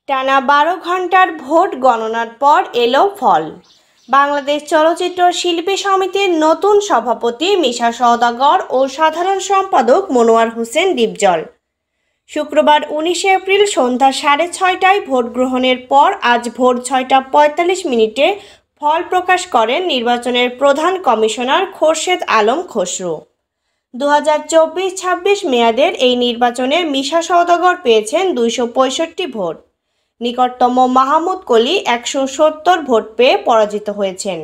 টানা 12 ঘন্টার ভোট গণনার পর এলো ফল। বাংলাদেশ চলচ্চিত্র শিল্পী সমিতির নতুন সভাপতি মিশা সওদাগর ও সাধারণ সম্পাদক মনোয়ার হোসেন ডিপজল শুক্রবার 19 এপ্রিল সন্ধ্যা 6:30টায় ভোট গ্রহণের পর আজ ভোর 6:45 ফল প্রকাশ করেন নির্বাচনের প্রধান কমিশনার খোরশেদ আলম খসরু। 2024-26 মেয়াদের এই নির্বাচনে মিশা সওদাগর পেয়েছেন 265 ভোট। নিকটতম মাহমুদ কলি 170 ভোট পেয়ে পরাজিত হয়েছেন।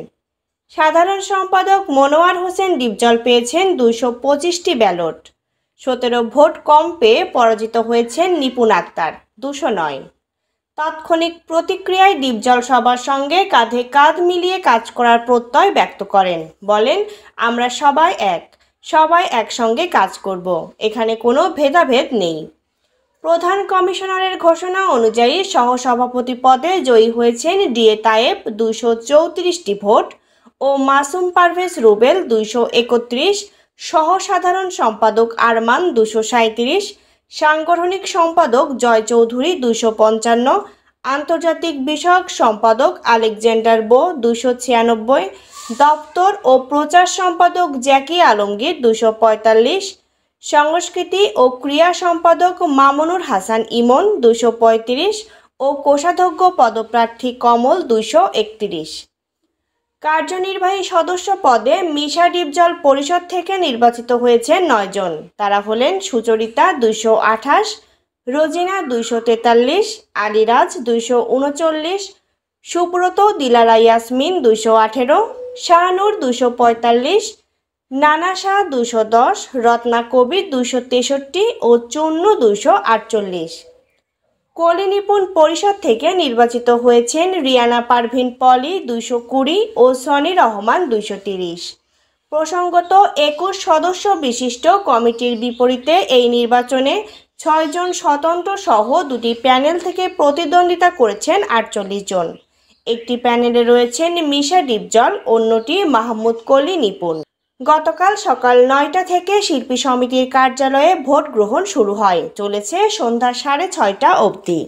সাধারণ সম্পাদক মনোয়ার হোসেন ডিপজল পেয়েছেন 225টি ব্যালট। 17 ভোট কম পেয়ে পরাজিত হয়েছেন নিপুণ আক্তার 209। তাৎক্ষণিক প্রতিক্রিয়ায় ডিপজল সবার সঙ্গে কাঁধে কাঁধ মিলিয়ে কাজ করার প্রত্যয় ব্যক্ত করেন। বলেন, আমরা সবাই একসঙ্গে কাজ করব, এখানে কোনো ভেদাভেদ নেই। প্রধান কমিশনারের ঘোষণা অনুযায়ী সহসভাপতি পদে জয়ী হয়েছেন DA Tayeb 234টি vote oh Masum Parvez Rubel 231, সহ সাধারণ সম্পাদক আরমান 237, সাংগঠনিক সম্পাদক জয় চৌধুরী 255, আন্তর্জাতিক বিষয়ক সম্পাদক আলেকজান্ডার বো 296, দপ্তর ও প্রচার সম্পাদক জ্যাকি আলমগীর 245, সংস্কৃতি ও ক্রীড়া সম্পাদক মামুনুর হাসান ইমন 235 ও কোষাধ্যক্ষ পদপ্রার্থী কমল 231। কার্যনির্বাহী সদস্য পদে মিশা ডিপজল পরিষদ থেকে নির্বাচিত হয়েছেন 9 জন। তারা হলেন সুচরিতা 228, রোজিনা 243, আলিরাজ 239, সুব্রত দিলারা ইয়াসমিন 218, শাহনূর 245, নানাশা 210, রত্না কবির 263 ও চুন্নু 248। কলি নিপুণ পরিষদ থেকে নির্বাচিত হয়েছেন রিয়ানা পারভিন পলি 220 ও সনি রহমান 230। প্রসঙ্গত 21 সদস্য বিশিষ্ট কমিটির বিপরীতে এই নির্বাচনে 6 জন স্বতন্ত্র সহ 2টি প্যানেল থেকে প্রতিদ্বন্দ্বিতা করেছেন 48 জন। একটি প্যানেলে রয়েছেন মিশা ডিপজল, অন্যটি মাহমুদ কলি নিপুণ। গতকাল সকাল 9টা থেকে শিল্পী সমিতির কার্যালয়ে ভোট গ্রহণ শুরু হয়, চলেছে সন্ধ্যা 6:30 অবধি।